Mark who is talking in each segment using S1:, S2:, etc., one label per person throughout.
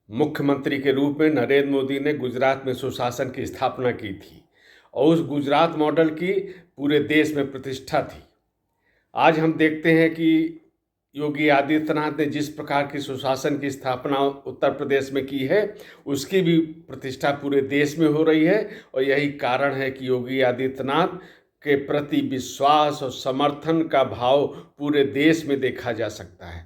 S1: मुख्यमंत्री के रूप में नरेंद्र मोदी ने गुजरात में सुशासन की स्थापना की थी और उस गुजरात मॉडल की पूरे देश में प्रतिष्ठा थी। आज हम देखते हैं कि योगी आदित्यनाथ ने जिस प्रकार की सुशासन की स्थापना उत्तर प्रदेश में की है, उसकी भी प्रतिष्ठा पूरे देश में हो रही है। और यही कारण है कि योगी आदित्यनाथ के प्रति विश्वास और समर्थन का भाव पूरे देश में देखा जा सकता है।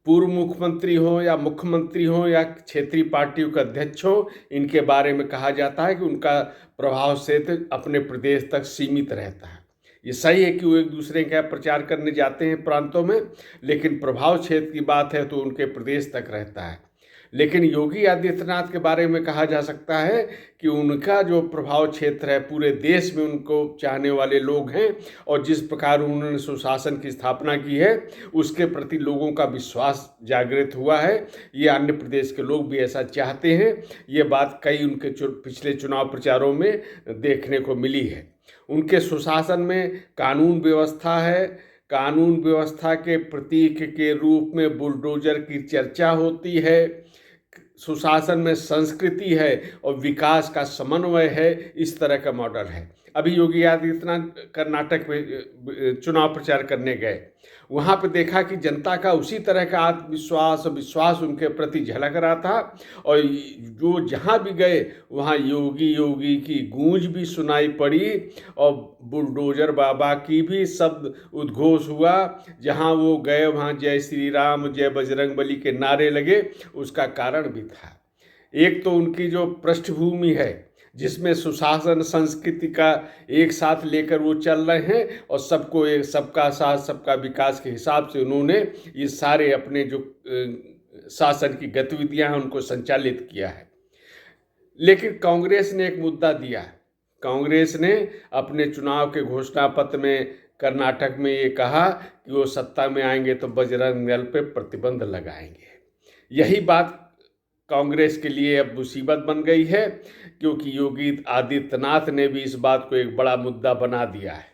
S1: पूर्व मुख्यमंत्री हो या मुख्यमंत्री हो या क्षेत्रीय पार्टियों के अध्यक्ष हो, इनके बारे में कहा जाता है कि उनका प्रभाव क्षेत्र अपने प्रदेश तक सीमित रहता है। ये सही है कि वो एक दूसरे का प्रचार करने जाते हैं प्रांतों में, लेकिन प्रभाव क्षेत्र की बात है तो उनके प्रदेश तक रहता है। लेकिन योगी आदित्यनाथ के बारे में कहा जा सकता है कि उनका जो प्रभाव क्षेत्र है, पूरे देश में उनको चाहने वाले लोग हैं और जिस प्रकार उन्होंने सुशासन की स्थापना की है, उसके प्रति लोगों का विश्वास जागृत हुआ है। ये अन्य प्रदेश के लोग भी ऐसा चाहते हैं। ये बात कई उनके पिछले चुनाव प्रचारों में देखने को मिली है। उनके सुशासन में कानून व्यवस्था है। कानून व्यवस्था के प्रतीक के रूप में बुलडोजर की चर्चा होती है। सुशासन में संस्कृति है और विकास का समन्वय है। इस तरह का मॉडल है। अभी योगी आदित्यनाथ कर्नाटक में चुनाव प्रचार करने गए, वहाँ पे देखा कि जनता का उसी तरह का आत्मविश्वास और विश्वास उनके प्रति झलक रहा था। और जो जहाँ भी गए वहाँ योगी योगी की गूंज भी सुनाई पड़ी और बुलडोजर बाबा की भी शब्द उद्घोष हुआ। जहाँ वो गए वहाँ जय श्री राम जय बजरंगबली के नारे लगे। उसका कारण भी था, एक तो उनकी जो पृष्ठभूमि है जिसमें सुशासन संस्कृति का एक साथ लेकर वो चल रहे हैं और सबको एक सबका साथ सबका विकास के हिसाब से उन्होंने ये सारे अपने जो शासन की गतिविधियां हैं उनको संचालित किया है। लेकिन कांग्रेस ने एक मुद्दा दिया। कांग्रेस ने अपने चुनाव के घोषणा पत्र में कर्नाटक में ये कहा कि वो सत्ता में आएंगे तो बजरंग दल पे प्रतिबंध लगाएंगे। यही बात कांग्रेस के लिए अब मुसीबत बन गई है, क्योंकि योगी आदित्यनाथ ने भी इस बात को एक बड़ा मुद्दा बना दिया है।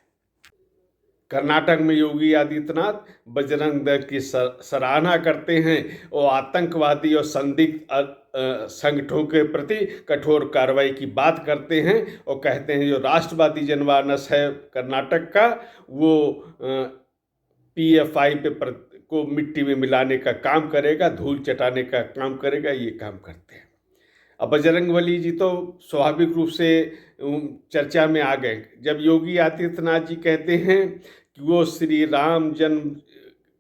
S1: कर्नाटक में योगी आदित्यनाथ बजरंग दल की सराहना करते हैं और आतंकवादी और संदिग्ध संगठनों के प्रति कठोर कार्रवाई की बात करते हैं और कहते हैं जो राष्ट्रवादी जनमानस है कर्नाटक का, वो PFI पे को मिट्टी में मिलाने का काम करेगा, धूल चटाने का काम करेगा। ये काम करते हैं। अब बजरंगबली जी तो स्वाभाविक रूप से चर्चा में आ गए जब योगी आदित्यनाथ जी कहते हैं कि वो श्री राम जन्म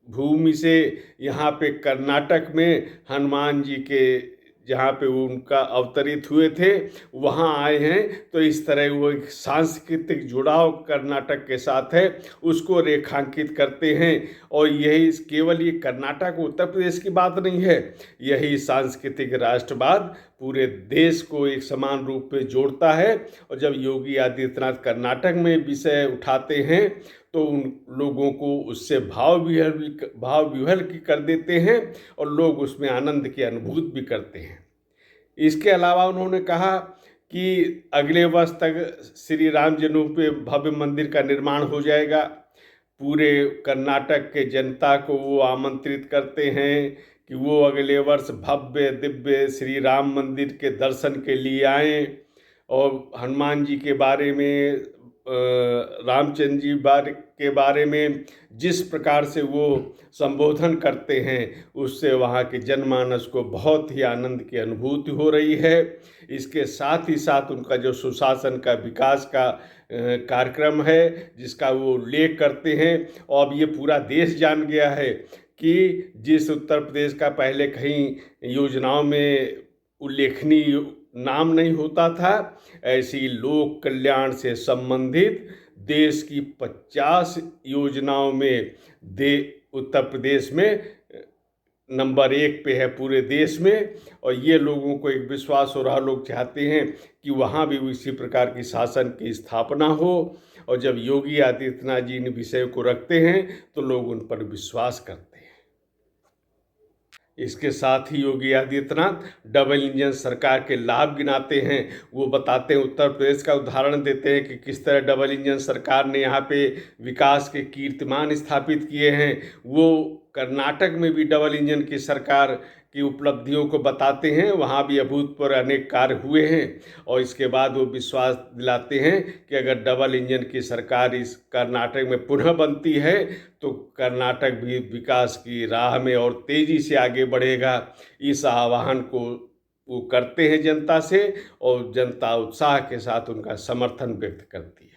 S1: भूमि से यहाँ पे कर्नाटक में हनुमान जी के जहाँ पे उनका अवतरित हुए थे वहाँ आए हैं। तो इस तरह वो एक सांस्कृतिक जुड़ाव कर्नाटक के साथ है, उसको रेखांकित करते हैं। और यही केवल ये कर्नाटक उत्तर प्रदेश की बात नहीं है, यही सांस्कृतिक राष्ट्रवाद पूरे देश को एक समान रूप में जोड़ता है। और जब योगी आदित्यनाथ कर्नाटक में विषय उठाते हैं तो उन लोगों को उससे भाव विह्वल की कर देते हैं और लोग उसमें आनंद की अनुभूति भी करते हैं। इसके अलावा उन्होंने कहा कि अगले वर्ष तक श्री राम जन्मभूमि पे भव्य मंदिर का निर्माण हो जाएगा। पूरे कर्नाटक के जनता को वो आमंत्रित करते हैं कि वो अगले वर्ष भव्य दिव्य श्री राम मंदिर के दर्शन के लिए आएँ और हनुमान जी के बारे में, रामचंद्र जी के बारे में जिस प्रकार से वो संबोधन करते हैं उससे वहाँ के जनमानस को बहुत ही आनंद की अनुभूति हो रही है। इसके साथ ही साथ उनका जो सुशासन का विकास का कार्यक्रम है जिसका वो उल्लेख करते हैं, और अब ये पूरा देश जान गया है कि जिस उत्तर प्रदेश का पहले कहीं योजनाओं में उल्लेखनीय नाम नहीं होता था, ऐसी लोक कल्याण से संबंधित देश की 50 योजनाओं में उत्तर प्रदेश में नंबर 1 पे है पूरे देश में। और ये लोगों को एक विश्वास हो रहा, लोग चाहते हैं कि वहाँ भी इसी प्रकार की शासन की स्थापना हो। और जब योगी आदित्यनाथ जी इन विषय को रखते हैं तो लोग उन पर विश्वास करते हैं। इसके साथ ही योगी आदित्यनाथ डबल इंजन सरकार के लाभ गिनाते हैं। वो बताते हैं, उत्तर प्रदेश का उदाहरण देते हैं कि किस तरह डबल इंजन सरकार ने यहाँ पे विकास के कीर्तिमान स्थापित किए हैं। वो कर्नाटक में भी डबल इंजन की सरकार की उपलब्धियों को बताते हैं, वहाँ भी अभूतपूर्व अनेक कार्य हुए हैं। और इसके बाद वो विश्वास दिलाते हैं कि अगर डबल इंजन की सरकार इस कर्नाटक में पुनः बनती है तो कर्नाटक भी विकास की राह में और तेज़ी से आगे बढ़ेगा। इस आह्वान को वो करते हैं जनता से, और जनता उत्साह के साथ उनका समर्थन व्यक्त करती है।